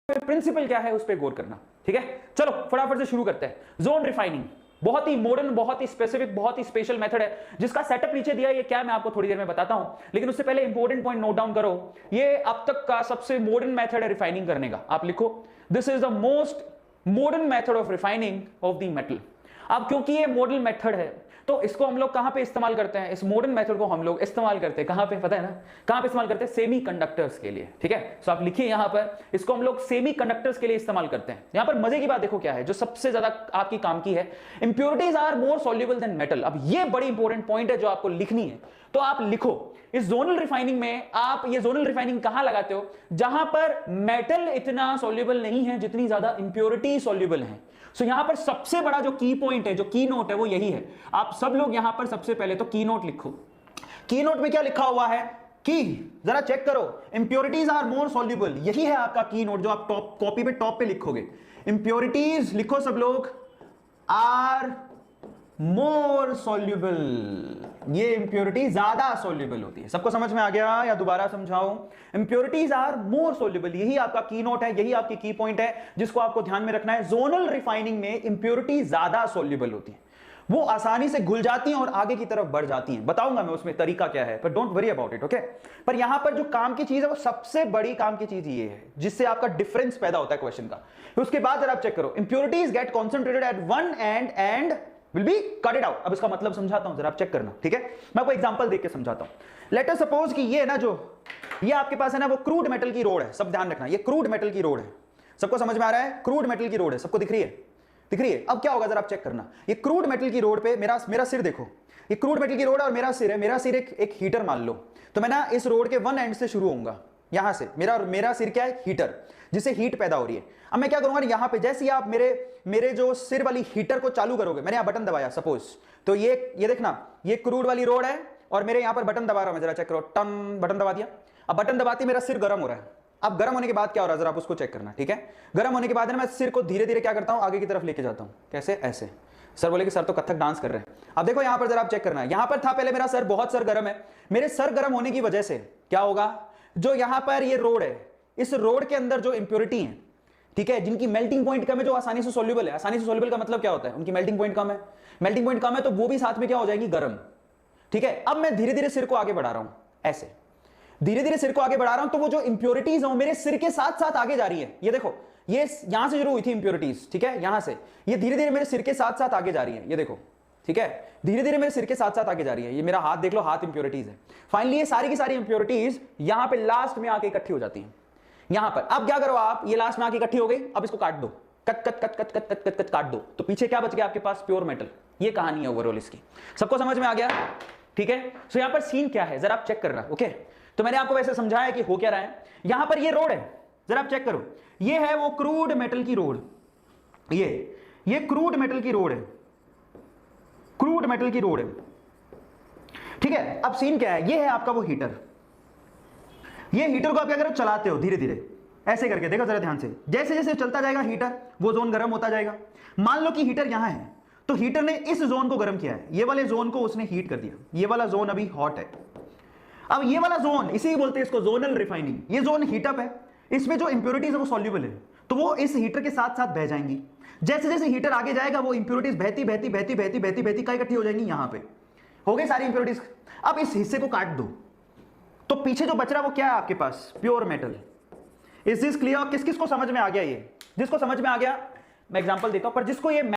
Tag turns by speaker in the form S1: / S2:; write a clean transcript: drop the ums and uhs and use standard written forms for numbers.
S1: Principal क्या है उस पर गौर करना। ठीक है, चलो फटाफट से शुरू करते हैं। जोन रिफाइनिंग बहुत ही मॉडर्न, बहुत ही स्पेसिफिक, बहुत ही स्पेशल मेथड है, जिसका सेटअप नीचे दिया है। ये क्या मैं आपको थोड़ी देर में बताता हूं, लेकिन उससे पहले इंपॉर्टेंट पॉइंट नोट डाउन करो। ये अब तक का सबसे मॉडर्न मेथड है रिफाइनिंग करने का। आप लिखो, this is the most modern method of refining of the metal. अब क्योंकि ये मॉडर्न मेथड है तो इसको हम लोग कहां पे इस्तेमाल करते हैं? इस मॉडर्न मेथड को हम लोग इस्तेमाल करते हैं कहां पे, पता है ना? कहां पे इस्तेमाल करते हैं? सेमीकंडक्टर्स के लिए। ठीक है, सो आप लिखिए यहां पर, इसको हम लोग सेमीकंडक्टर्स के लिए इस्तेमाल करते हैं। यहां पर मजे की बात देखो क्या है, जो सबसे ज्यादा आपकी काम की है, impurities are more soluble than metal. अब ये बड़ी इंपॉर्टेंट पॉइंट है जो आपको लिखनी है, तो आप लिखो इस जोनल रिफाइनिंग में। आप ये जोनल रिफाइनिंग कहां लगाते हो? जहां पर मेटल इतना सॉल्युबल नहीं है जितनी ज्यादा इंप्योरिटी सॉल्युबल है। सो यहां पर सबसे बड़ा जो की पॉइंट है, जो की नोट है, वो यही है। आप सब लोग यहां पर सबसे पहले तो की नोट लिखो। की नोट में क्या लिखा हुआ है? की जरा चेक करो, इंप्योरिटीज आर मोर सॉल्युबल। यही है आपका की नोट जो आप टॉप कॉपी पे टॉप पे लिखोगे। इंप्योरिटीज लिखो सब लोग, आर मोर सॉल्युबल। ये इंप्योरिटी ज्यादा सॉल्युबल होती है। सबको समझ में आ गया या दोबारा समझाऊं? इंप्योरिटीज आर मोर सॉल्युबल, यही आपका की नोट है, यही आपकी की पॉइंट है जिसको आपको ध्यान में रखना है। जोनल रिफाइनिंग में इंप्योरिटी ज्यादा सॉल्युबल होती है, वो आसानी से घुल जाती हैं और आगे की तरफ बढ़ जाती हैं। बताऊंगा मैं उसमें तरीका क्या है, पर don't worry about it, okay. पर यहां पर जो काम की चीज है वो सबसे बड़ी काम की चीज ये है जिससे आपका डिफरेंस पैदा होता है क्वेश्चन का। उसके बाद जरा आप चेक करो, impurities get concentrated at one and will be cut it out. अब इसका मतलब समझाता हूं, जरा आप चेक करना। ठीक है, मैं आपको एग्जांपल देख के समझाता हूं। लेट अस सपोज कि ये ना, जो ये आपके पास है ना, वो क्रूड मेटल की रोड है। सब ध्यान रखना, ये क्रूड मेटल की रोड है। सबको समझ में आ रहा है? क्रूड मेटल की रोड है, सबको दिख रही है? दिख रही है? अब क्या होगा जरा आप चेक करना। ये क्रूड मेटल की रोड पे मेरा सिर देखो, ये क्रूड मेटल की रोड है और मेरा सिर है। मेरा सिर एक हीटर मान लो, तो मैं ना इस रोड के वन एंड से शुरू होऊंगा, यहां से। मेरा सिर क्या है? हीटर, जिससे हीट पैदा हो रही है। अब मैं क्या करूंगा, यहां पे जैसे ही आप मेरे जो सिर वाली हीटर को चालू करोगे, मैंने यहां बटन दबाया सपोज, तो ये देखना, ये क्रूड वाली रोड है और मेरे यहां पर बटन दबा रहा हूं मैं। जरा चेक करो, टन बटन दबा दिया। अब बटन दबाते मेरा सिर गर्म हो रहा है। अब गर्म होने के बाद क्या हो रहा है जरा आप उसको चेक करना। ठीक है, गर्म होने के बाद मैं सिर को धीरे धीरे क्या करता हूं, आगे की तरफ लेके जाता हूं। कैसे? ऐसे। सर बोले कि सर तो कथक डांस कर रहे हैं। अब देखो यहां पर जरा आप चेक करना, यहां पर था पहले मेरा सर, बहुत सर गर्म है। मेरे सर गर्म होने की वजह से क्या होगा, जो यहां पर ये रोड है, इस रोड के अंदर जो इंप्योरिटी है, ठीक है, जिनकी मेल्टिंग पॉइंट कम है, जो आसानी से सॉल्युबल है। आसानी से सॉल्युबल का मतलब क्या होता है? उनकी मेल्टिंग पॉइंट कम है। मेल्टिंग पॉइंट कम है तो वो भी साथ में क्या हो जाएंगी? गर्म। ठीक है, अब मैं धीरे धीरे सिर को आगे बढ़ा रहा हूं, ऐसे धीरे धीरे सिर को आगे बढ़ा रहा हूं, तो वो जो इंप्योरिटीज है वो मेरे सिर के साथ साथ आगे जा रही है। ये देखो, ये यहां से शुरू हुई थी इंप्योरिटीज, ठीक है, यहां से ये धीरे धीरे मेरे सिर के साथ साथ आगे जा रही है। ये देखो, ठीक है, धीरे धीरे मेरे सिर के साथ साथ आगे जा रही है। ये मेरा हाथ देख लो, हाथ इंप्योरिटीज है। फाइनली ये सारी की सारी इंप्योरिटीज यहां पे लास्ट में आके इकट्ठी हो जाती हैं यहां पर। अब क्या करो आप, ये लास्ट में आके इकट्ठी हो गई, अब इसको काट दो, cut cut cut cut cut cut cut cut काट दो, तो पीछे क्या बच गया आपके पास? Pure metal. ये कहानी है ओवरऑल इसकी। सबको समझ में आ गया? ठीक है, सो यहां पर सीन क्या है जरा आप चेक करना। ओके, तो मैंने आपको वैसे समझाया कि हो क्या रहा है। यहां पर ये रोड है, जरा आप चेक करो, ये है वो क्रूड मेटल की रोड। ये क्रूड मेटल की रोड है, क्रूड मेटल की रोड है। ठीक है, अब सीन क्या है, ये है आपका वो हीटर। ये हीटर को आप क्या करो, चलाते हो धीरे धीरे ऐसे करके, देखो जरा ध्यान से। जैसे जैसे चलता जाएगा हीटर, वो जोन गर्म होता जाएगा। मान लो कि हीटर यहां है, तो हीटर ने इस जोन को गर्म किया है, ये वाले जोन को उसने हीट कर दिया। ये वाला जोन अभी हॉट है। अब ये वाला जोन, इसी बोलते हैं इसको जोनल रिफाइनिंग। ये जोन हीट अप है, इसमें जो इंप्योरिटीज है वो सॉल्युबल है, तो वो इस हीटर के साथ साथ बह जाएंगी। जैसे जैसे हीटर आगे जाएगा, वो इंप्योरिटीज बहती बहती बहती बहती बहती बहती कहीं इकट्ठी हो जाएंगी। यहां पे हो गई सारी इंप्योरिटीज। अब इस हिस्से को काट दो, तो पीछे जो बच रहा है वो क्या है आपके पास? Pure metal. Is this clear? किस किस को समझ में आ गया? ये जिसको समझ में आ गया मैं एग्जांपल देता हूं, पर जिसको ये